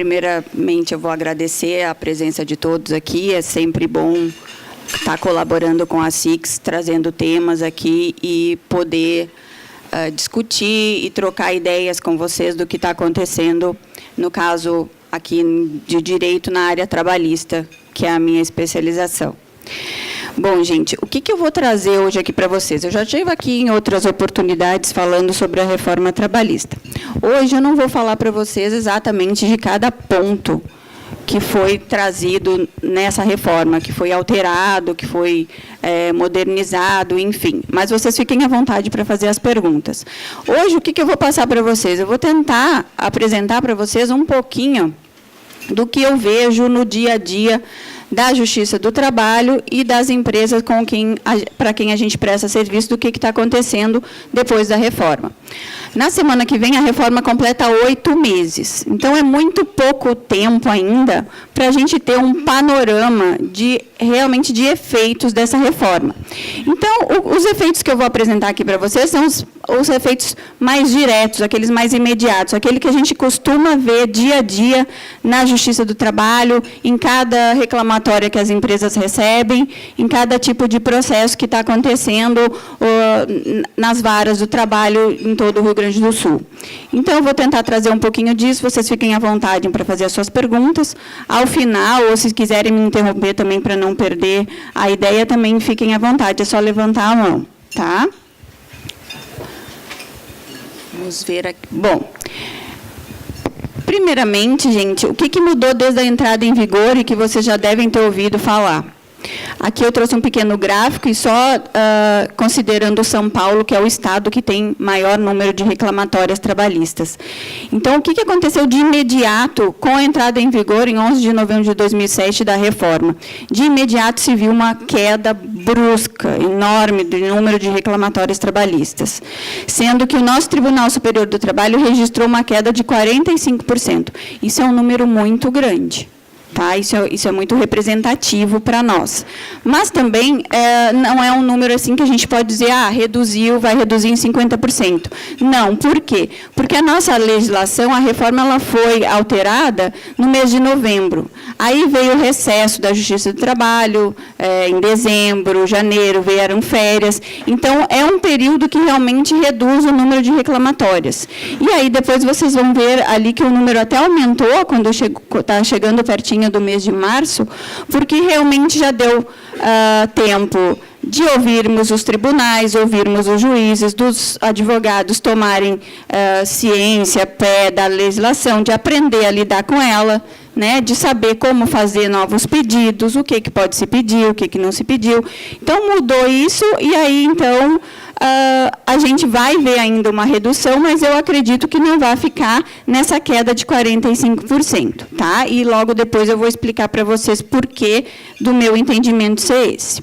primeiramente, eu vou agradecer a presença de todos aqui. É sempre bom estar colaborando com a SIX, trazendo temas aqui e poder discutir e trocar ideias com vocês do que está acontecendo, no caso aqui de direito na área trabalhista, que é a minha especialização. Bom, gente, o que eu vou trazer hoje aqui para vocês? Eu já estive aqui em outras oportunidades falando sobre a reforma trabalhista. Hoje eu não vou falar para vocês exatamente de cada ponto que foi trazido nessa reforma, que foi alterado, que foi modernizado, enfim. Mas vocês fiquem à vontade para fazer as perguntas. Hoje, o que eu vou passar para vocês? Eu vou tentar apresentar para vocês um pouquinho do que eu vejo no dia a dia da Justiça do Trabalho e das empresas para quem a gente presta serviço, do que está acontecendo depois da reforma. Na semana que vem, a reforma completa 8 meses. Então, é muito pouco tempo ainda para a gente ter um panorama realmente de efeitos dessa reforma. Então, os efeitos que eu vou apresentar aqui para vocês são os efeitos mais diretos, aqueles mais imediatos, aquele que a gente costuma ver dia a dia na Justiça do Trabalho, em cada reclamatória que as empresas recebem, em cada tipo de processo que está acontecendo nas varas do trabalho em todo o Rio Grande do Sul. Então, eu vou tentar trazer um pouquinho disso, vocês fiquem à vontade para fazer as suas perguntas. Ao final, ou se quiserem me interromper também para não perder a ideia, também fiquem à vontade, é só levantar a mão, tá? Vamos ver aqui. Bom, primeiramente, gente, o que mudou desde a entrada em vigor e que vocês já devem ter ouvido falar? Aqui eu trouxe um pequeno gráfico e só considerando São Paulo, que é o estado que tem maior número de reclamatórias trabalhistas. Então, o que aconteceu de imediato com a entrada em vigor, em 11 de novembro de 2007, da reforma? De imediato se viu uma queda brusca, enorme, do número de reclamatórias trabalhistas, sendo que o nosso Tribunal Superior do Trabalho registrou uma queda de 45%. Isso é um número muito grande. Tá? Isso é muito representativo para nós. Mas também não é um número assim que a gente pode dizer, reduziu, vai reduzir em 50%. Não, por quê? Porque a nossa legislação, a reforma, ela foi alterada no mês de novembro. Aí veio o recesso da Justiça do Trabalho, em dezembro, janeiro, vieram férias. Então, é um período que realmente reduz o número de reclamatórias. E aí, depois, vocês vão ver ali que o número até aumentou, quando está chegando pertinho do mês de março, porque realmente já deu tempo de ouvirmos os tribunais, ouvirmos os juízes, dos advogados tomarem ciência, pé da legislação, de aprender a lidar com ela, né, de saber como fazer novos pedidos, o que pode se pedir, o que não se pediu. Então, mudou isso, e aí, então, a gente vai ver ainda uma redução, mas eu acredito que não vai ficar nessa queda de 45%. Tá? E logo depois eu vou explicar para vocês por que do meu entendimento ser esse.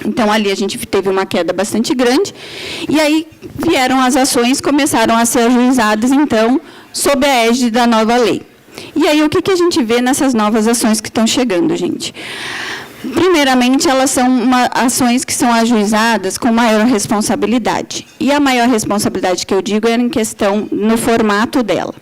Então, ali a gente teve uma queda bastante grande, e aí vieram as ações, começaram a ser ajuizadas, então, sob a égide da nova lei. E aí, o que a gente vê nessas novas ações que estão chegando, gente? Primeiramente, elas são ações que são ajuizadas com maior responsabilidade. E a maior responsabilidade que eu digo é em questão no formato dela.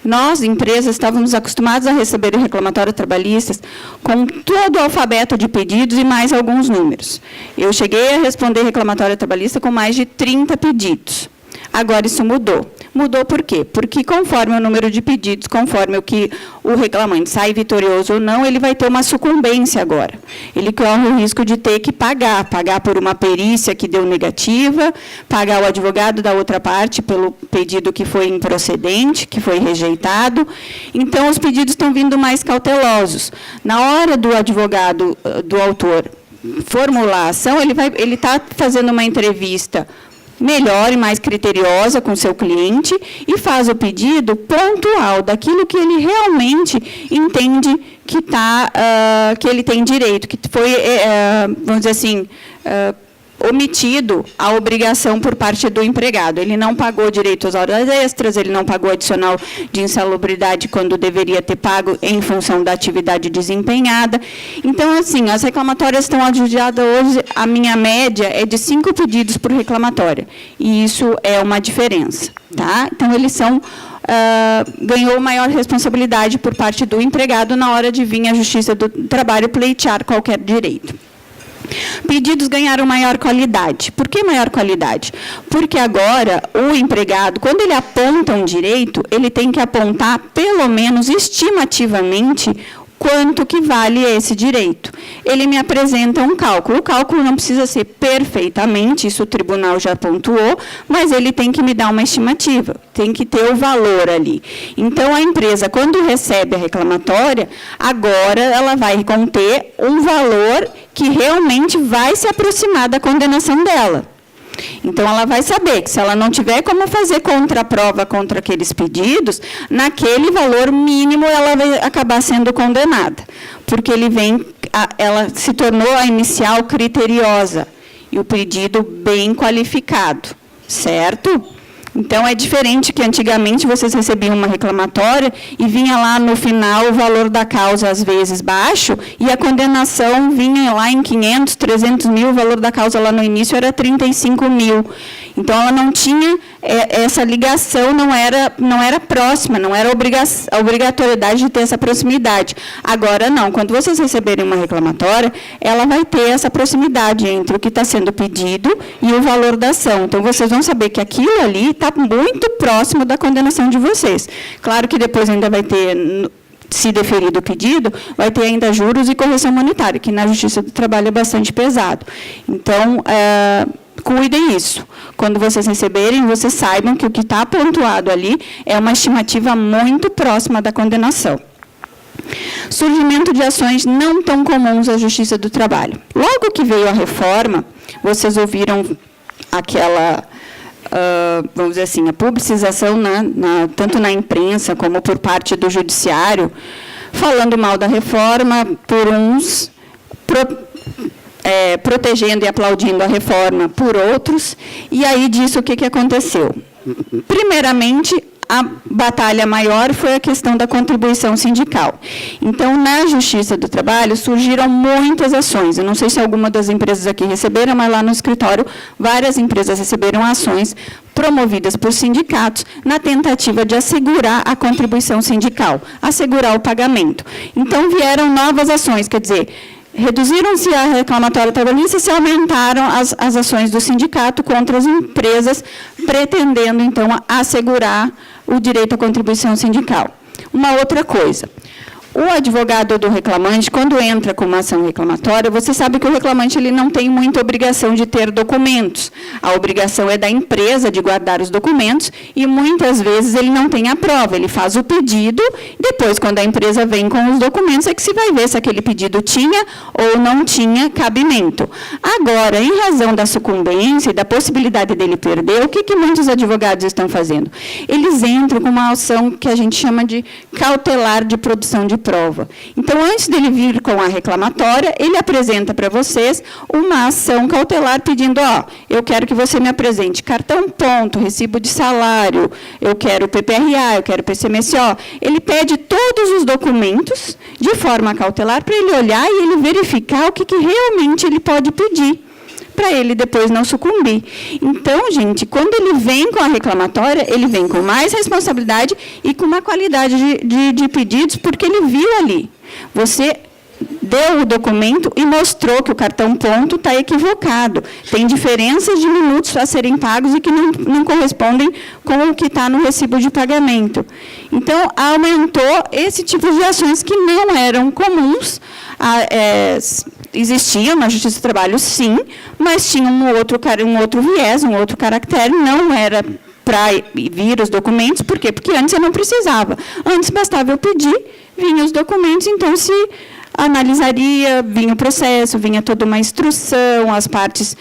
Nós, empresas, estávamos acostumados a receber reclamatórios trabalhistas com todo o alfabeto de pedidos e mais alguns números. Eu cheguei a responder reclamatório trabalhista com mais de 30 pedidos. Agora, isso mudou. Mudou por quê? Porque, conforme o número de pedidos, conforme o que o reclamante sai vitorioso ou não, ele vai ter uma sucumbência agora. Ele corre o risco de ter que pagar por uma perícia que deu negativa, pagar o advogado da outra parte pelo pedido que foi improcedente, que foi rejeitado. Então, os pedidos estão vindo mais cautelosos. Na hora do advogado, do autor, formular a ação, ele está fazendo uma entrevista melhor e mais criteriosa com o seu cliente e faz o pedido pontual daquilo que ele realmente entende que ele tem direito, que foi, vamos dizer assim, omitido a obrigação por parte do empregado. Ele não pagou direito às horas extras, ele não pagou adicional de insalubridade quando deveria ter pago em função da atividade desempenhada. Então, assim, as reclamatórias estão ajuizadas hoje, a minha média é de 5 pedidos por reclamatória, e isso é uma diferença. Tá? Então, eles são ganhou maior responsabilidade por parte do empregado na hora de vir à Justiça do Trabalho pleitear qualquer direito. Pedidos ganharam maior qualidade. Por que maior qualidade? Porque agora o empregado, quando ele aponta um direito, ele tem que apontar, pelo menos estimativamente, quanto que vale esse direito. Ele me apresenta um cálculo. O cálculo não precisa ser perfeitamente, isso o tribunal já pontuou, mas ele tem que me dar uma estimativa, tem que ter o valor ali. Então, a empresa, quando recebe a reclamatória, agora ela vai conter um valor que realmente vai se aproximar da condenação dela. Então, ela vai saber que, se ela não tiver como fazer contraprova contra aqueles pedidos, naquele valor mínimo ela vai acabar sendo condenada, porque ela se tornou a inicial criteriosa e o pedido bem qualificado, certo? Então, é diferente que antigamente vocês recebiam uma reclamatória e vinha lá no final o valor da causa, às vezes, baixo, e a condenação vinha lá em 500, 300 mil, o valor da causa lá no início era 35 mil. Então, ela não tinha, essa ligação não era próxima, não era a obrigatoriedade de ter essa proximidade. Agora, não. Quando vocês receberem uma reclamatória, ela vai ter essa proximidade entre o que está sendo pedido e o valor da ação. Então, vocês vão saber que aquilo ali está muito próximo da condenação de vocês. Claro que depois ainda vai ter, se deferido o pedido, vai ter ainda juros e correção monetária, que na Justiça do Trabalho é bastante pesado. Então, cuidem isso. Quando vocês receberem, vocês saibam que o que está pontuado ali é uma estimativa muito próxima da condenação. Surgimento de ações não tão comuns à Justiça do Trabalho. Logo que veio a reforma, vocês ouviram aquela, vamos dizer assim, a publicização, tanto na imprensa como por parte do Judiciário, falando mal da reforma, por uns protegendo e aplaudindo a reforma por outros. E aí, disso, o que aconteceu? Primeiramente, a batalha maior foi a questão da contribuição sindical. Então, na Justiça do Trabalho, surgiram muitas ações. Eu não sei se alguma das empresas aqui receberam, mas lá no escritório, várias empresas receberam ações promovidas por sindicatos na tentativa de assegurar a contribuição sindical, assegurar o pagamento. Então, vieram novas ações, quer dizer, reduziram-se a reclamatória trabalhista e se aumentaram as ações do sindicato contra as empresas, pretendendo, então, assegurar o direito à contribuição sindical. Uma outra coisa, o advogado do reclamante, quando entra com uma ação reclamatória, você sabe que o reclamante ele não tem muita obrigação de ter documentos. A obrigação é da empresa de guardar os documentos e, muitas vezes, ele não tem a prova. Ele faz o pedido, depois, quando a empresa vem com os documentos, é que se vai ver se aquele pedido tinha ou não tinha cabimento. Agora, em razão da sucumbência e da possibilidade dele perder, o que muitos advogados estão fazendo? Eles entram com uma ação que a gente chama de cautelar de produção de prova. Então, antes dele vir com a reclamatória, ele apresenta para vocês uma ação cautelar pedindo, eu quero que você me apresente cartão ponto, recibo de salário, eu quero PPRA, eu quero PCMSO. Ele pede todos os documentos de forma cautelar para ele olhar e ele verificar o que realmente ele pode pedir, para ele depois não sucumbir. Então, gente, quando ele vem com a reclamatória, ele vem com mais responsabilidade e com uma qualidade de pedidos, porque ele viu ali. Você deu o documento e mostrou que o cartão ponto está equivocado. Tem diferenças de minutos a serem pagos e que não correspondem com o que está no recibo de pagamento. Então, aumentou esse tipo de ações que não eram comuns. Existiam na Justiça do Trabalho, sim, mas tinha um outro viés, um outro caractere, não era para vir os documentos. Por quê? Porque antes eu não precisava. Antes bastava eu pedir, vinham os documentos, então se analisaria, vinha o processo, vinha toda uma instrução, as partes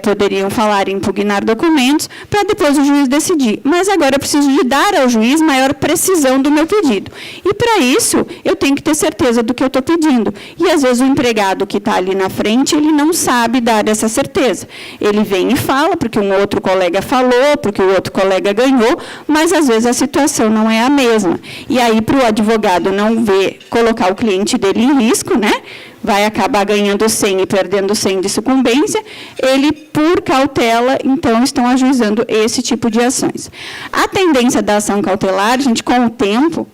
poderiam falar e impugnar documentos, para depois o juiz decidir. Mas agora eu preciso de dar ao juiz maior precisão do meu pedido. E, para isso, eu tenho que ter certeza do que eu estou pedindo. E, às vezes, o empregado que está ali na frente, ele não sabe dar essa certeza. Ele vem e fala, porque um outro colega falou, porque o outro colega ganhou, mas, às vezes, a situação não é a mesma. E aí, para o advogado não colocar o cliente dele em risco, né? vai acabar ganhando 100 e perdendo 100 de sucumbência, ele, por cautela, então, estão ajuizando esse tipo de ações. A tendência da ação cautelar, gente, com o tempo,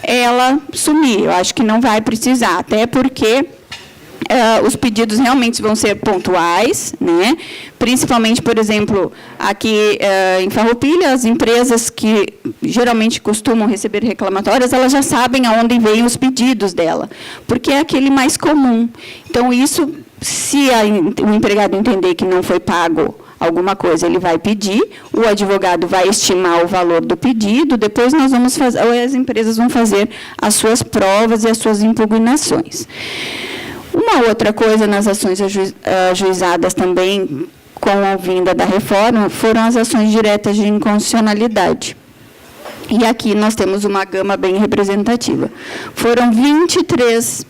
ela sumir. Eu acho que não vai precisar, até porque os pedidos realmente vão ser pontuais, né? Principalmente, por exemplo, aqui em Farroupilha, as empresas que geralmente costumam receber reclamatórias, elas já sabem aonde vêm os pedidos dela, porque é aquele mais comum. Então, isso, se o empregado entender que não foi pago alguma coisa, ele vai pedir, o advogado vai estimar o valor do pedido, depois nós vamos fazer, as empresas vão fazer as suas provas e as suas impugnações. Uma outra coisa nas ações ajuizadas também, com a vinda da reforma, foram as ações diretas de inconstitucionalidade. E aqui nós temos uma gama bem representativa. Foram 23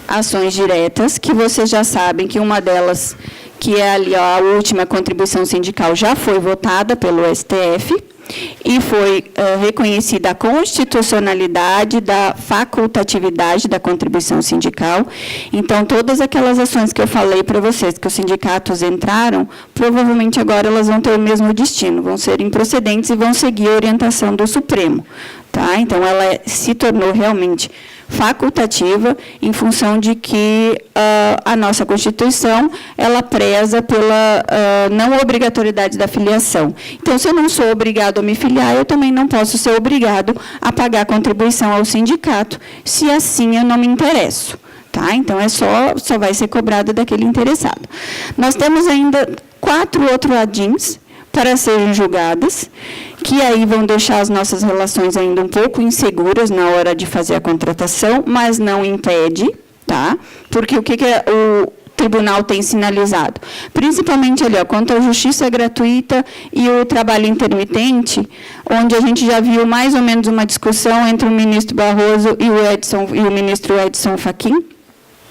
ações diretas, que vocês já sabem que uma delas, que é ali a última contribuição sindical, já foi votada pelo STF, e foi reconhecida a constitucionalidade da facultatividade da contribuição sindical. Então, todas aquelas ações que eu falei para vocês, que os sindicatos entraram, provavelmente agora elas vão ter o mesmo destino, vão ser improcedentes e vão seguir a orientação do Supremo. Tá? Então, ela se tornou realmente facultativa, em função de que a nossa Constituição, ela preza pela não obrigatoriedade da filiação. Então, se eu não sou obrigado a me filiar, eu também não posso ser obrigado a pagar contribuição ao sindicato, se assim eu não me interesso. Tá? Então, só vai ser cobrado daquele interessado. Nós temos ainda 4 outros ADINs para serem julgadas, que aí vão deixar as nossas relações ainda um pouco inseguras na hora de fazer a contratação, mas não impede, tá? Porque o que o tribunal tem sinalizado? Principalmente ali, quanto à justiça gratuita e o trabalho intermitente, onde a gente já viu mais ou menos uma discussão entre o ministro Barroso e o ministro Edson Fachin,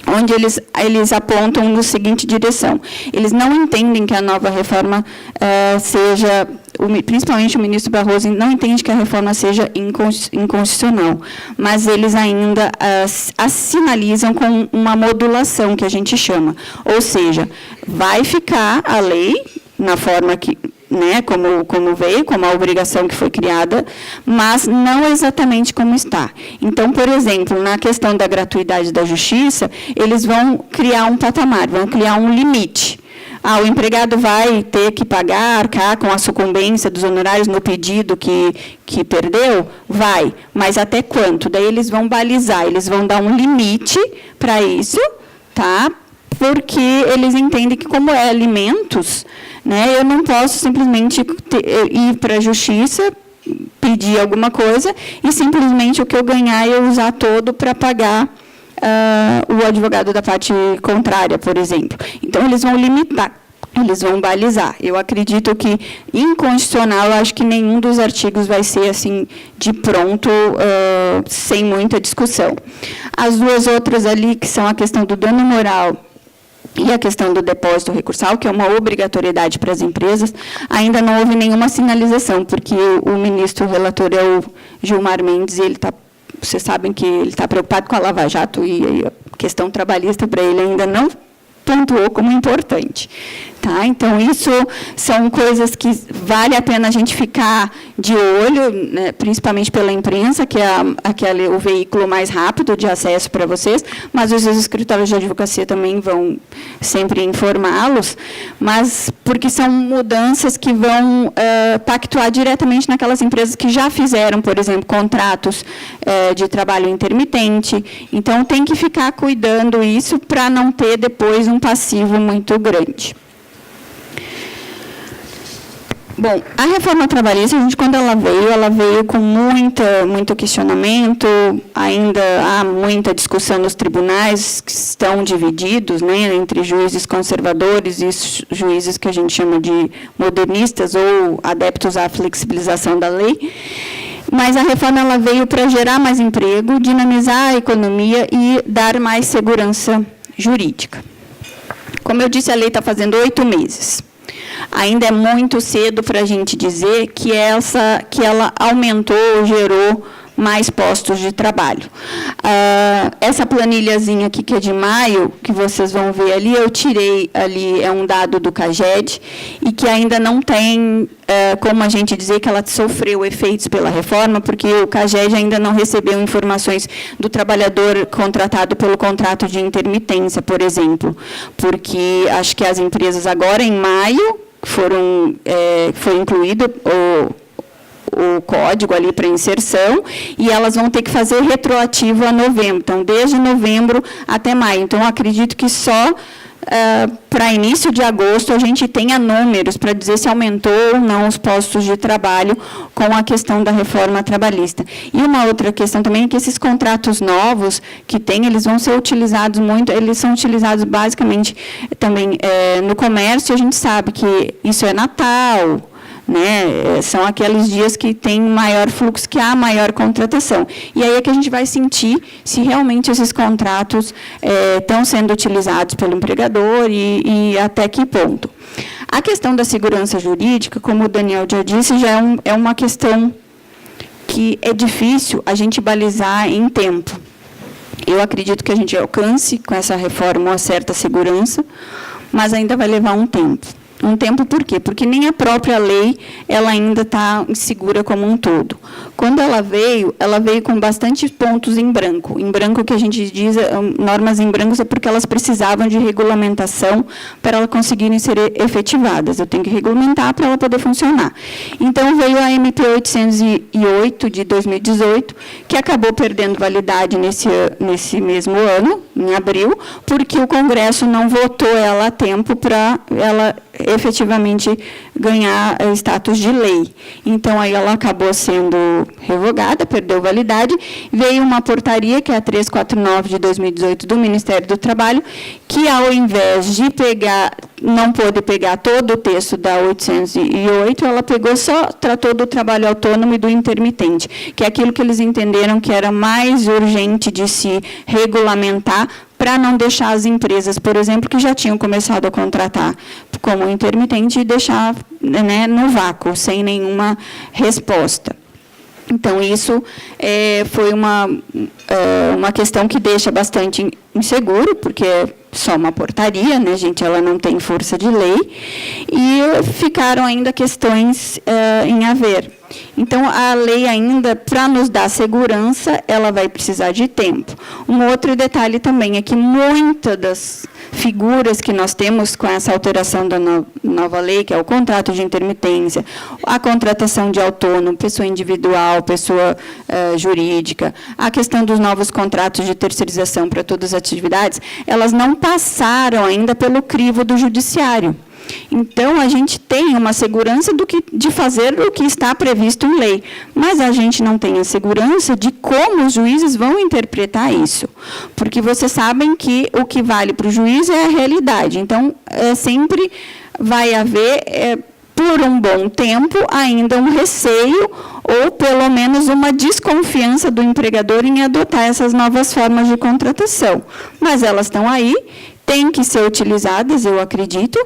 onde eles apontam na seguinte direção. Eles não entendem que a nova reforma seja, principalmente o ministro Barroso, não entende que a reforma seja inconstitucional, mas eles ainda a sinalizam com uma modulação, que a gente chama. Ou seja, vai ficar a lei na forma que, né, como veio, como a obrigação que foi criada, mas não exatamente como está. Então, por exemplo, na questão da gratuidade da justiça, eles vão criar um patamar, vão criar um limite. O empregado vai ter que pagar, arcar com a sucumbência dos honorários no pedido que perdeu? Vai, mas até quanto? Daí eles vão balizar, eles vão dar um limite para isso, tá? Porque eles entendem que, como é alimentos, né, eu não posso simplesmente ir para a justiça, pedir alguma coisa, e simplesmente o que eu ganhar eu usar todo para pagar o advogado da parte contrária, por exemplo. Então, eles vão limitar, eles vão balizar. Eu acredito que, inconstitucional, eu acho que nenhum dos artigos vai ser assim, de pronto, sem muita discussão. As duas outras ali, que são a questão do dano moral e a questão do depósito recursal, que é uma obrigatoriedade para as empresas, ainda não houve nenhuma sinalização, porque o ministro relator é o Gilmar Mendes, e vocês sabem que ele está preocupado com a Lava Jato, e a questão trabalhista para ele ainda não pontuou como importante. Tá? Então, isso são coisas que vale a pena a gente ficar de olho, né, principalmente pela imprensa, que é o veículo mais rápido de acesso para vocês, mas os escritórios de advocacia também vão sempre informá-los, mas porque são mudanças que vão pactuar diretamente naquelas empresas que já fizeram, por exemplo, contratos de trabalho intermitente. Então, tem que ficar cuidando isso para não ter depois um passivo muito grande. Bom, a reforma trabalhista, quando ela veio com muito questionamento, ainda há muita discussão nos tribunais, que estão divididos, né, entre juízes conservadores e juízes que a gente chama de modernistas ou adeptos à flexibilização da lei. Mas a reforma ela veio para gerar mais emprego, dinamizar a economia e dar mais segurança jurídica. Como eu disse, a lei está fazendo 8 meses. Ainda é muito cedo para a gente dizer que ela aumentou, gerou mais postos de trabalho. Essa planilhazinha aqui, que é de maio, que vocês vão ver ali, eu tirei ali, é um dado do CAGED, e que ainda não tem como a gente dizer que ela sofreu efeitos pela reforma, porque o CAGED ainda não recebeu informações do trabalhador contratado pelo contrato de intermitência, por exemplo, porque acho que as empresas agora, em maio, foi incluído o código ali para inserção, e elas vão ter que fazer retroativo a novembro. Então, desde novembro até maio. Então, acredito que só para início de agosto a gente tenha números para dizer se aumentou ou não os postos de trabalho com a questão da reforma trabalhista. E uma outra questão também é que esses contratos novos que tem, eles vão ser utilizados muito, eles são utilizados basicamente também no comércio. A gente sabe que isso é Natal, né? São aqueles dias que tem maior fluxo, que há maior contratação. E aí é que a gente vai sentir se realmente esses contratos estão sendo utilizados pelo empregador e até que ponto. A questão da segurança jurídica, como o Daniel já disse, já é uma questão que é difícil a gente balizar em tempo. Eu acredito que a gente alcance com essa reforma uma certa segurança, mas ainda vai levar um tempo. Um tempo por quê? Porque nem a própria lei ela ainda está insegura como um todo. Quando ela veio com bastante pontos em branco. Em branco, que a gente diz, normas em branco, é porque elas precisavam de regulamentação para elas conseguirem ser efetivadas. Eu tenho que regulamentar para ela poder funcionar. Então, veio a MP 808, de 2018, que acabou perdendo validade nesse mesmo ano, em abril, porque o Congresso não votou ela a tempo para ela efetivamente ganhar status de lei. Então, aí ela acabou sendo revogada, perdeu validade. Veio uma portaria, que é a 349 de 2018 do Ministério do Trabalho, que, ao invés de não pôde pegar todo o texto da 808, ela tratou do trabalho autônomo e do intermitente, que é aquilo que eles entenderam que era mais urgente de se regulamentar, para não deixar as empresas, por exemplo, que já tinham começado a contratar como intermitente, e deixar, né, no vácuo, sem nenhuma resposta. Então, isso foi uma questão que deixa bastante inseguro, porque é só uma portaria, né, gente, ela não tem força de lei, e ficaram ainda questões em haver. Então, a lei ainda, para nos dar segurança, ela vai precisar de tempo. Um outro detalhe também é que muitas das figuras que nós temos com essa alteração da nova lei, que é o contrato de intermitência, a contratação de autônomo, pessoa individual, pessoa jurídica, a questão dos novos contratos de terceirização para todas as atividades, elas não passaram ainda pelo crivo do judiciário. Então, a gente tem uma segurança de fazer o que está previsto em lei, mas a gente não tem a segurança de como os juízes vão interpretar isso, porque vocês sabem que o que vale para o juiz é a realidade. Então, sempre vai haver, por um bom tempo, ainda um receio, ou pelo menos uma desconfiança do empregador em adotar essas novas formas de contratação. Mas elas estão aí, têm que ser utilizadas, eu acredito,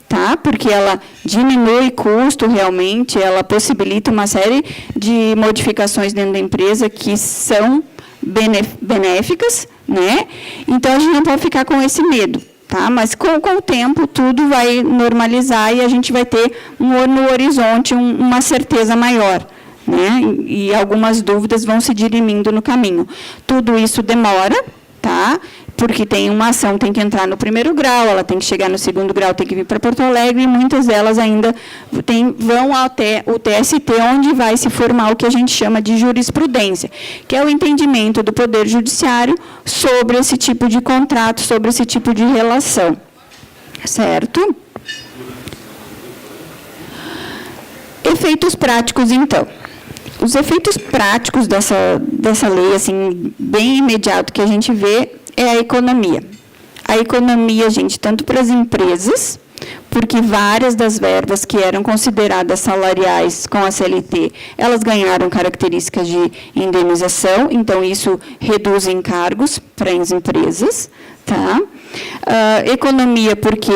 tá? Porque ela diminui custo realmente, ela possibilita uma série de modificações dentro da empresa que são benéficas, né? Então, a gente não pode ficar com esse medo, tá? Mas, com o tempo, tudo vai normalizar e a gente vai ter no horizonte uma certeza maior, né? E algumas dúvidas vão se dirimindo no caminho. Tudo isso demora, tá? Porque tem uma ação, tem que entrar no primeiro grau, ela tem que chegar no segundo grau, tem que vir para Porto Alegre, e muitas delas ainda vão até o TST, onde vai se formar o que a gente chama de jurisprudência, que é o entendimento do Poder Judiciário sobre esse tipo de contrato, sobre esse tipo de relação. Certo? Efeitos práticos, então. Os efeitos práticos dessa lei, assim, bem imediato que a gente vê, é a economia. A economia, gente, tanto para as empresas, porque várias das verbas que eram consideradas salariais com a CLT, elas ganharam características de indenização, então isso reduz encargos para as empresas. Tá? Economia, porque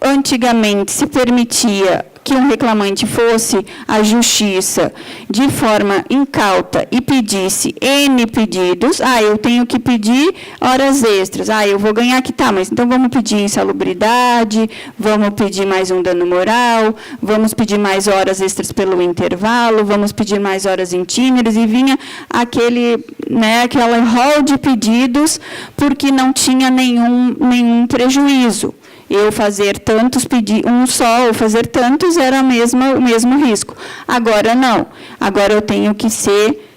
antigamente se permitia que um reclamante fosse à justiça de forma incauta e pedisse N pedidos, eu tenho que pedir horas extras, eu vou ganhar aqui, mas então vamos pedir insalubridade, vamos pedir mais um dano moral, vamos pedir mais horas extras pelo intervalo, vamos pedir mais horas intímeras, e vinha aquela rol de pedidos, porque não tinha nenhum prejuízo. Eu fazer tantos, pedir um só, ou fazer tantos, era o mesmo risco. Agora, não. Agora, eu tenho que ser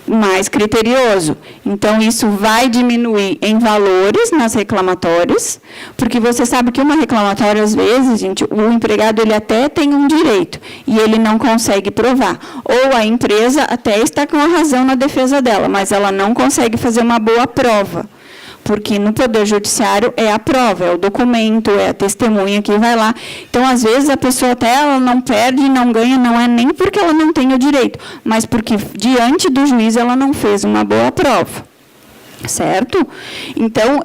mais criterioso. Então, isso vai diminuir em valores nas reclamatórias, porque você sabe que uma reclamatória, às vezes, gente, o empregado ele até tem um direito, e ele não consegue provar. Ou a empresa até está com a razão na defesa dela, mas ela não consegue fazer uma boa prova. Porque no Poder Judiciário é a prova, é o documento, é a testemunha que vai lá. Então, às vezes, a pessoa até ela não perde, não ganha, não é nem porque ela não tem o direito, mas porque, diante do juiz, ela não fez uma boa prova. Certo? Então,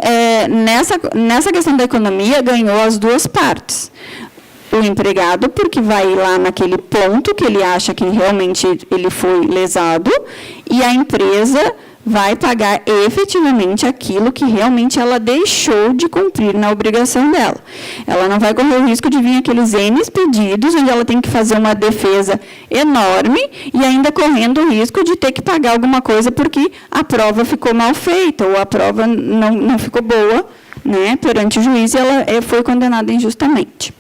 nessa questão da economia, ganhou as duas partes. O empregado, porque vai lá naquele ponto que ele acha que realmente ele foi lesado, e a empresa vai pagar efetivamente aquilo que realmente ela deixou de cumprir na obrigação dela. Ela não vai correr o risco de vir aqueles N pedidos, onde ela tem que fazer uma defesa enorme, e ainda correndo o risco de ter que pagar alguma coisa porque a prova ficou mal feita, ou a prova não ficou boa, perante o juiz, e ela foi condenada injustamente.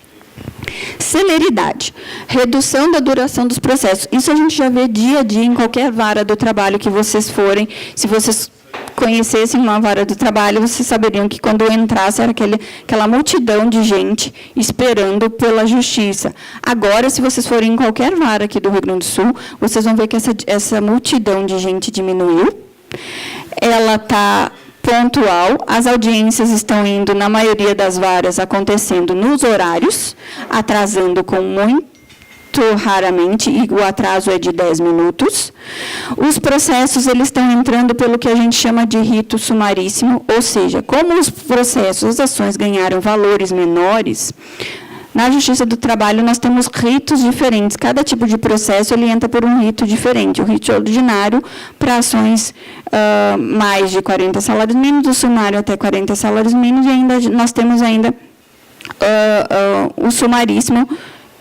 Celeridade, redução da duração dos processos. Isso a gente já vê dia a dia em qualquer vara do trabalho que vocês forem. Se vocês conhecessem uma vara do trabalho, vocês saberiam que quando entrasse era aquela multidão de gente esperando pela justiça. Agora, se vocês forem em qualquer vara aqui do Rio Grande do Sul, vocês vão ver que essa multidão de gente diminuiu. Ela está pontual, as audiências estão indo, na maioria das varas, acontecendo nos horários, atrasando com muito raramente, e o atraso é de 10 minutos. Os processos eles estão entrando pelo que a gente chama de rito sumaríssimo, ou seja, como os processos, as ações ganharam valores menores, na Justiça do Trabalho, nós temos ritos diferentes. Cada tipo de processo ele entra por um rito diferente. O rito ordinário para ações mais de 40 salários mínimos, o sumário até 40 salários mínimos, e ainda nós temos ainda o sumaríssimo,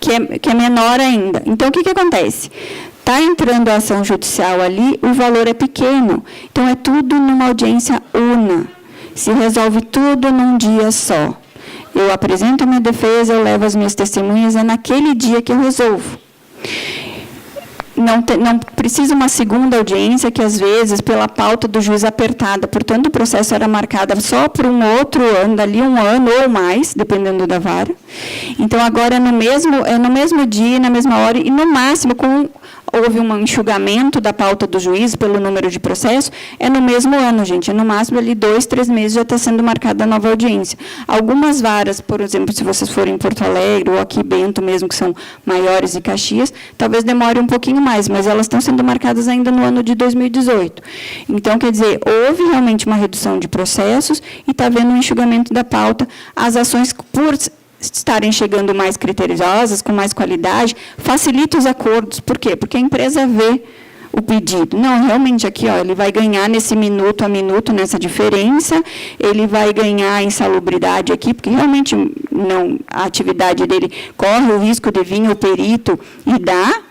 que é menor ainda. Então, o que acontece? Está entrando a ação judicial ali, o valor é pequeno. Então, é tudo numa audiência una. Se resolve tudo num dia só. Eu apresento a minha defesa, eu levo as minhas testemunhas, é naquele dia que eu resolvo. Não precisa uma segunda audiência, que, às vezes, pela pauta do juiz apertada, portanto, o processo era marcado só por um outro ano, dali um ano ou mais, dependendo da vara. Então, agora é no mesmo dia, na mesma hora, e, no máximo, houve um enxugamento da pauta do juiz pelo número de processos, é no mesmo ano, gente. É no máximo, ali 2, 3 meses já está sendo marcada a nova audiência. Algumas varas, por exemplo, se vocês forem em Porto Alegre, ou aqui Bento mesmo, que são maiores, e Caxias, talvez demore um pouquinho mais, mas elas estão sendo marcadas ainda no ano de 2018. Então, quer dizer, houve realmente uma redução de processos e está havendo um enxugamento da pauta. As ações, por estarem chegando mais criteriosas, com mais qualidade, facilita os acordos. Por quê? Porque a empresa vê o pedido. Não, realmente aqui, ele vai ganhar nesse minuto a minuto, nessa diferença, ele vai ganhar insalubridade aqui, porque realmente a atividade dele corre o risco de vir o perito e dar,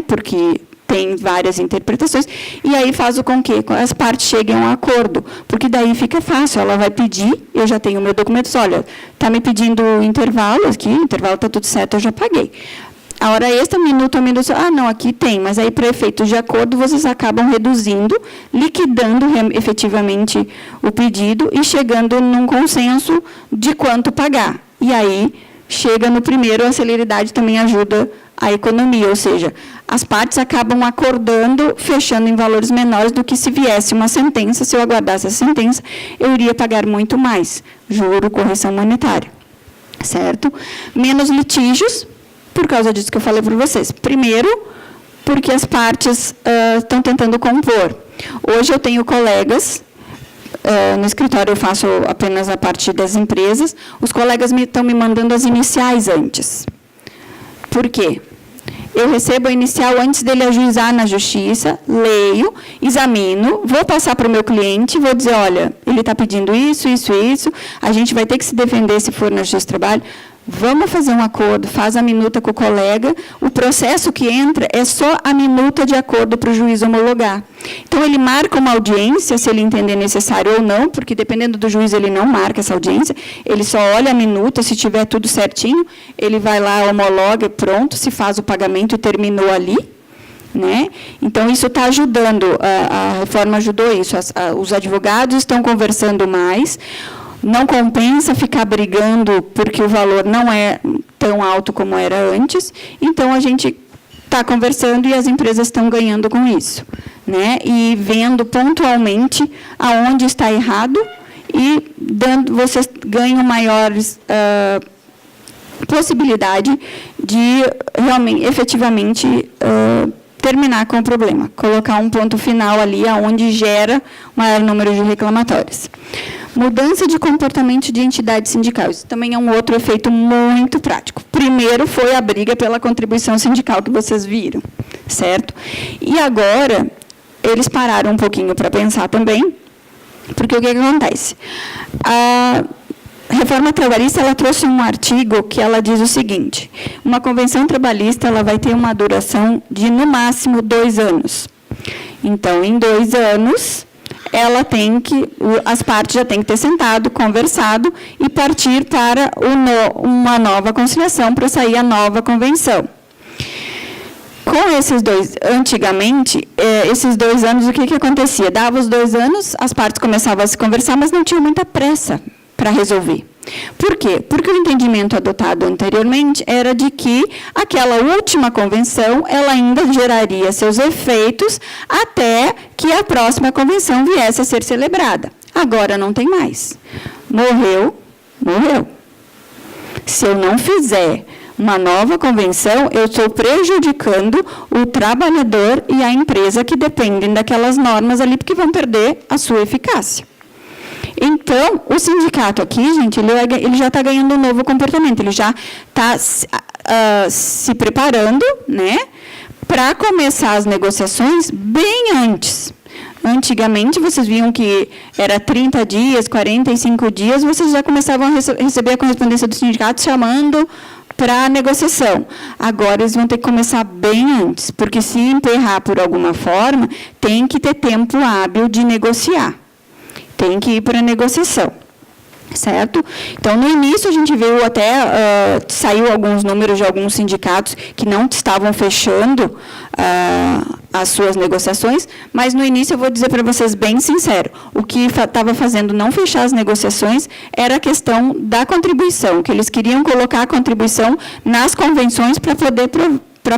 porque tem várias interpretações, e aí faz com que as partes cheguem a um acordo, porque daí fica fácil, ela vai pedir, eu já tenho o meu documento, olha, está me pedindo intervalo aqui, o intervalo está tudo certo, eu já paguei. A hora extra, minuto a minuto, não, aqui tem, mas aí, para efeitos de acordo, vocês acabam reduzindo, liquidando efetivamente o pedido e chegando num consenso de quanto pagar. E aí, chega no primeiro, a celeridade também ajuda a economia, ou seja, as partes acabam acordando, fechando em valores menores do que se viesse uma sentença. Se eu aguardasse a sentença, eu iria pagar muito mais, juro, correção monetária, certo? Menos litígios, por causa disso que eu falei para vocês. Primeiro, porque as partes estão tentando compor. Hoje eu tenho colegas, no escritório eu faço apenas a parte das empresas, os colegas estão me mandando as iniciais antes. Por quê? Eu recebo a inicial antes dele ajuizar na justiça, leio, examino, vou passar para o meu cliente, vou dizer, olha, ele está pedindo isso, isso e isso, a gente vai ter que se defender se for na justiça do trabalho, vamos fazer um acordo, faz a minuta com o colega, o processo que entra é só a minuta de acordo para o juiz homologar. Então, ele marca uma audiência, se ele entender necessário ou não, porque dependendo do juiz, ele não marca essa audiência, ele só olha a minuta, se tiver tudo certinho, ele vai lá, homologa, pronto, se faz o pagamento e terminou ali. Né? Então, isso está ajudando, a reforma ajudou isso, os advogados estão conversando mais, não compensa ficar brigando porque o valor não é tão alto como era antes, então a gente está conversando e as empresas estão ganhando com isso, né? E vendo pontualmente aonde está errado e vocês ganham maiores possibilidade de realmente, efetivamente, terminar com o problema, colocar um ponto final ali aonde gera maior número de reclamatórios. Mudança de comportamento de entidade sindical. Isso também é um outro efeito muito prático. Primeiro foi a briga pela contribuição sindical que vocês viram, certo? E agora, eles pararam um pouquinho para pensar também, porque o que acontece? A reforma trabalhista, ela trouxe um artigo que ela diz o seguinte, uma convenção trabalhista, ela vai ter uma duração de, no máximo, 2 anos. Então, em 2 anos, ela tem que, as partes já têm que ter sentado, conversado e partir para uma nova conciliação para sair a nova convenção. Com esses antigamente, esses 2 anos, o que acontecia? Dava os 2 anos, as partes começavam a se conversar, mas não tinha muita pressa para resolver. Por quê? Porque o entendimento adotado anteriormente era de que aquela última convenção, ela ainda geraria seus efeitos até que a próxima convenção viesse a ser celebrada. Agora não tem mais. Morreu, morreu. Se eu não fizer uma nova convenção, eu estou prejudicando o trabalhador e a empresa que dependem daquelas normas ali, porque vão perder a sua eficácia. Então, o sindicato aqui, gente, ele já está ganhando um novo comportamento, ele já está se preparando, né, para começar as negociações bem antes. Antigamente, vocês viam que era 30 dias, 45 dias, vocês já começavam a receber a correspondência do sindicato chamando para a negociação. Agora, eles vão ter que começar bem antes, porque se emperrar por alguma forma, tem que ter tempo hábil de negociar. Tem que ir para a negociação, certo? Então, no início, a gente viu até, saiu alguns números de alguns sindicatos que não estavam fechando as suas negociações, mas, no início, eu vou dizer para vocês bem sincero, o que estava fazendo não fechar as negociações era a questão da contribuição, que eles queriam colocar a contribuição nas convenções para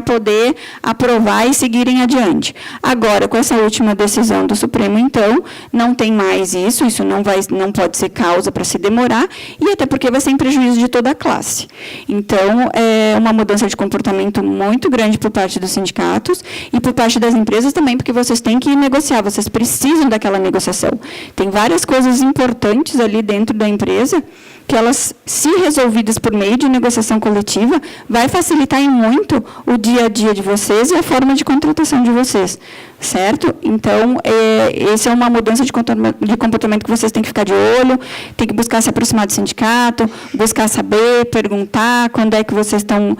poder aprovar e seguirem adiante. Agora, com essa última decisão do Supremo, então, não tem mais isso não pode ser causa para se demorar, e até porque vai ser em prejuízo de toda a classe. Então, é uma mudança de comportamento muito grande por parte dos sindicatos e por parte das empresas também, porque vocês têm que negociar, vocês precisam daquela negociação. Tem várias coisas importantes ali dentro da empresa, que elas, se resolvidas por meio de negociação coletiva, vai facilitar em muito o dia a dia de vocês e a forma de contratação de vocês, certo? Então, essa é uma mudança de comportamento que vocês têm que ficar de olho, tem que buscar se aproximar do sindicato, buscar saber, perguntar quando é que vocês estão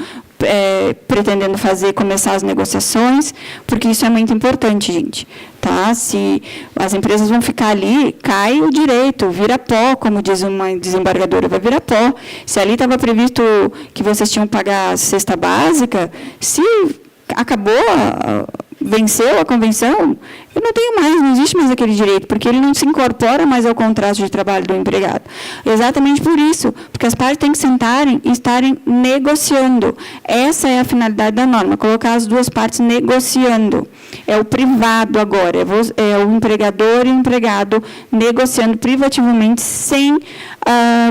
pretendendo começar as negociações, porque isso é muito importante, gente. Tá? Se as empresas vão ficar ali, cai o direito, vira pó, como diz uma desembargadora, vai virar pó. Se ali estava previsto que vocês tinham que pagar a cesta básica, se acabou, venceu a convenção, eu não tenho mais, não existe mais aquele direito, porque ele não se incorpora mais ao contrato de trabalho do empregado. Exatamente por isso, porque as partes têm que sentarem e estarem negociando. Essa é a finalidade da norma, colocar as duas partes negociando. É o privado agora, é o empregador e o empregado negociando privativamente sem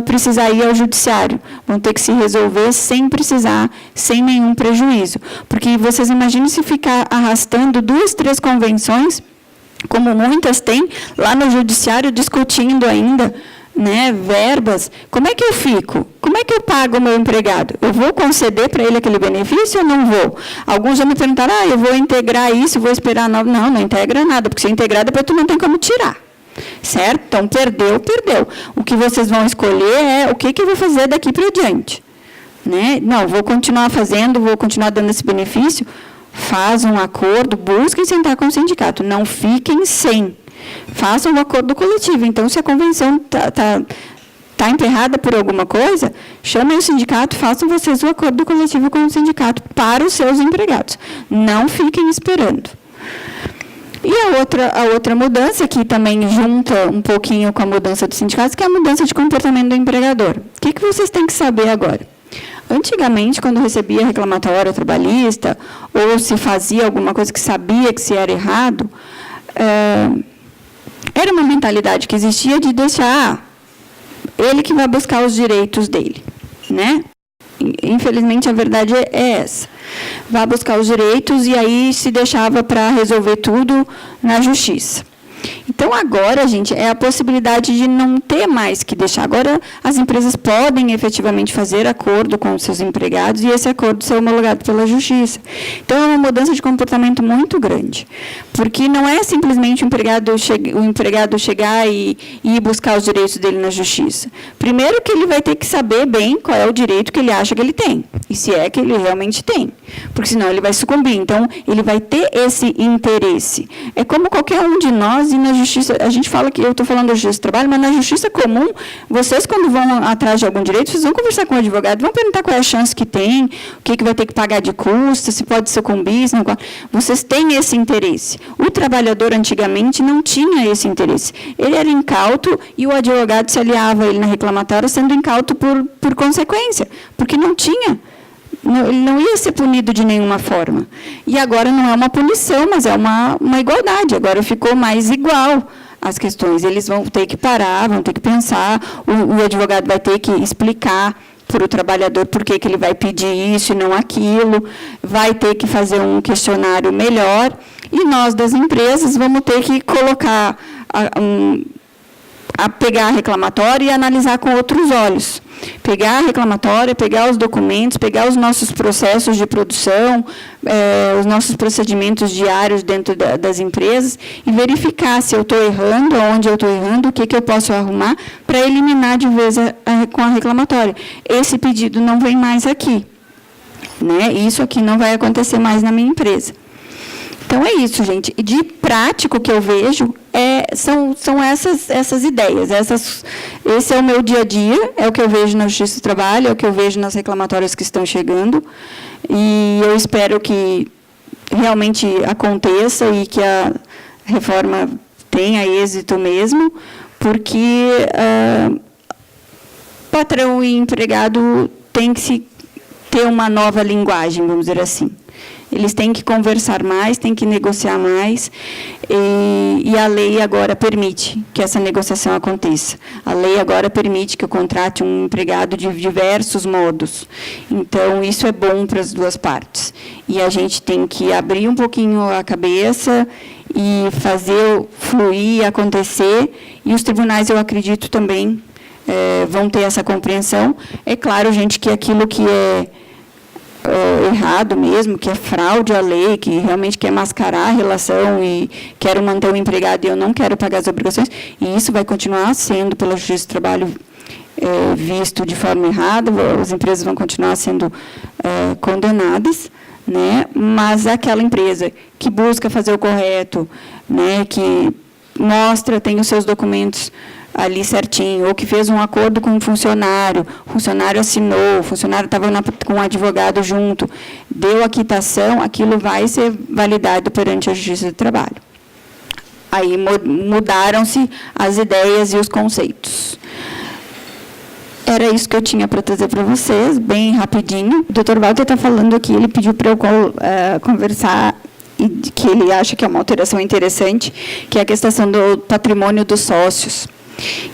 precisar ir ao judiciário. Vão ter que se resolver sem precisar, sem nenhum prejuízo. Porque vocês imaginem se ficar arrastando 2, 3 convenções, como muitas têm, lá no judiciário, discutindo ainda, né, verbas, como é que eu fico? Como é que eu pago o meu empregado? Eu vou conceder para ele aquele benefício ou não vou? Alguns já me perguntaram, eu vou integrar isso, vou esperar... Não, não integra nada, porque se integrar, depois tu não tem como tirar. Certo? Então, perdeu, perdeu. O que vocês vão escolher é o que eu vou fazer daqui para diante. Né? Não, vou continuar fazendo, vou continuar dando esse benefício. Faz um acordo, busquem sentar com o sindicato. Não fiquem sem. Façam um acordo coletivo. Então, se a convenção está emperrada por alguma coisa, chamem o sindicato, façam vocês o acordo coletivo com o sindicato para os seus empregados. Não fiquem esperando. E a outra mudança, que também junta um pouquinho com a mudança dos sindicatos, que é a mudança de comportamento do empregador. O que vocês têm que saber agora? Antigamente, quando recebia reclamatório trabalhista, ou se fazia alguma coisa que sabia que se era errado, era uma mentalidade que existia de deixar ele que vai buscar os direitos dele, né? Infelizmente, a verdade é essa. Vai buscar os direitos e aí se deixava para resolver tudo na justiça. Então, agora, gente, é a possibilidade de não ter mais que deixar. Agora, as empresas podem efetivamente fazer acordo com os seus empregados e esse acordo ser homologado pela justiça. Então, é uma mudança de comportamento muito grande, porque não é simplesmente o empregado chegar e ir buscar os direitos dele na justiça. Primeiro que ele vai ter que saber bem qual é o direito que ele acha que ele tem, e se é que ele realmente tem, porque senão ele vai sucumbir. Então, ele vai ter esse interesse. É como qualquer um de nós e na justiça, a gente fala que eu estou falando da justiça do trabalho, mas na justiça comum, vocês quando vão atrás de algum direito, vocês vão conversar com o advogado, vão perguntar qual é a chance que tem, o que vai ter que pagar de custo, se pode sucumbir, se não pode. Vocês têm esse interesse. O trabalhador, antigamente, não tinha esse interesse. Ele era incauto e o advogado se aliava a ele na reclamatória, sendo incauto por consequência, porque não tinha. Ele não ia ser punido de nenhuma forma. E agora não é uma punição, mas é uma igualdade. Agora ficou mais igual as questões. Eles vão ter que parar, vão ter que pensar, o advogado vai ter que explicar para o trabalhador por que ele vai pedir isso e não aquilo, vai ter que fazer um questionário melhor, e nós, das empresas, vamos ter que colocar pegar a reclamatória e analisar com outros olhos. Pegar a reclamatória, pegar os documentos, pegar os nossos processos de produção, os nossos procedimentos diários dentro das empresas e verificar se eu estou errando, onde eu estou errando, o que eu posso arrumar para eliminar de vez com a reclamatória. Esse pedido não vem mais aqui. Né? Isso aqui não vai acontecer mais na minha empresa. Então, é isso, gente. E de prático que eu vejo são essas ideias. Esse é o meu dia a dia, é o que eu vejo na Justiça do Trabalho, é o que eu vejo nas reclamatórias que estão chegando. E eu espero que realmente aconteça e que a reforma tenha êxito mesmo, porque patrão e empregado têm que ter uma nova linguagem, vamos dizer assim. Eles têm que conversar mais, têm que negociar mais, e a lei agora permite que essa negociação aconteça. A lei agora permite que eu contrate um empregado de diversos modos. Então, isso é bom para as duas partes. E a gente tem que abrir um pouquinho a cabeça e fazer fluir, acontecer, e os tribunais, eu acredito, também vão ter essa compreensão. É claro, gente, que aquilo que é errado mesmo, que é fraude à lei, que realmente quer mascarar a relação e quero manter o empregado e eu não quero pagar as obrigações, e isso vai continuar sendo pela Justiça do Trabalho visto de forma errada, as empresas vão continuar sendo condenadas, né? Mas aquela empresa que busca fazer o correto, né, que mostra, tem os seus documentos ali certinho, ou que fez um acordo com um funcionário, o funcionário assinou, o funcionário estava com um advogado junto, deu a quitação, aquilo vai ser validado perante a Justiça do Trabalho. Aí mudaram-se as ideias e os conceitos. Era isso que eu tinha para trazer para vocês, bem rapidinho. O Dr. Walter está falando aqui, ele pediu para eu conversar, e que ele acha que é uma alteração interessante, que é a questão do patrimônio dos sócios,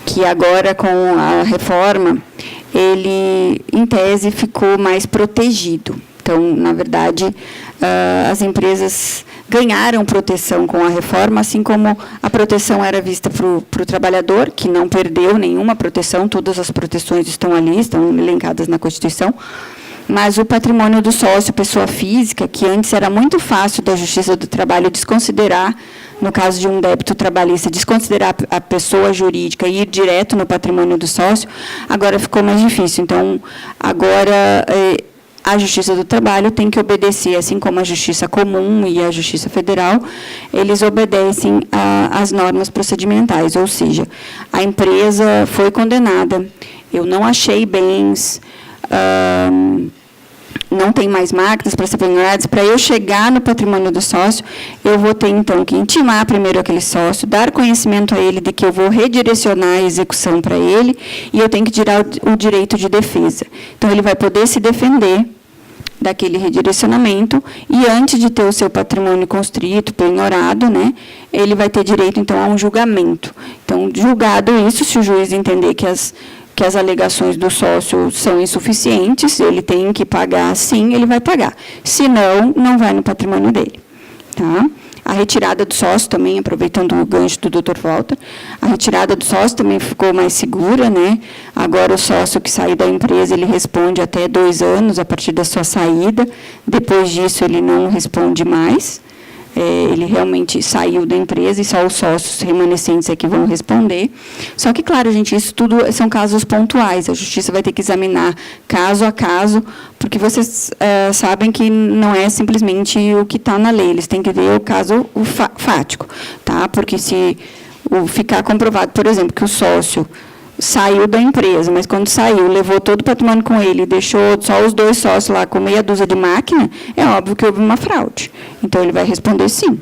que agora, com a reforma, ele, em tese, ficou mais protegido. Então, na verdade, as empresas ganharam proteção com a reforma, assim como a proteção era vista para o trabalhador, que não perdeu nenhuma proteção, todas as proteções estão ali, estão elencadas na Constituição, mas o patrimônio do sócio, pessoa física, que antes era muito fácil da Justiça do Trabalho desconsiderar, no caso de um débito trabalhista, desconsiderar a pessoa jurídica e ir direto no patrimônio do sócio, agora ficou mais difícil. Então, agora a Justiça do Trabalho tem que obedecer, assim como a Justiça Comum e a Justiça Federal, eles obedecem às normas procedimentais, ou seja, a empresa foi condenada, eu não achei bens, não tem mais máquinas para ser penhoradas, para eu chegar no patrimônio do sócio, eu vou ter, então, que intimar primeiro aquele sócio, dar conhecimento a ele de que eu vou redirecionar a execução para ele, e eu tenho que tirar o direito de defesa. Então, ele vai poder se defender daquele redirecionamento, e antes de ter o seu patrimônio constrito, penhorado, né, ele vai ter direito, então, a um julgamento. Então, julgado isso, se o juiz entender que as alegações do sócio são insuficientes, ele tem que pagar, sim, ele vai pagar. Se não, não vai no patrimônio dele. Tá? A retirada do sócio também, aproveitando o gancho do Dr. Walter, a retirada do sócio também ficou mais segura, né? Agora, o sócio que sair da empresa, ele responde até 2 anos a partir da sua saída. Depois disso, ele não responde mais. Ele realmente saiu da empresa e só os sócios remanescentes é que vão responder. Só que, claro, gente, isso tudo são casos pontuais. A Justiça vai ter que examinar caso a caso, porque vocês sabem que não é simplesmente o que está na lei. Eles têm que ver o caso fático. Tá? Porque se ficar comprovado, por exemplo, que o sócio saiu da empresa, mas quando saiu, levou todo o patrimônio com ele, deixou só os 2 sócios lá com meia dúzia de máquina, é óbvio que houve uma fraude. Então, ele vai responder sim.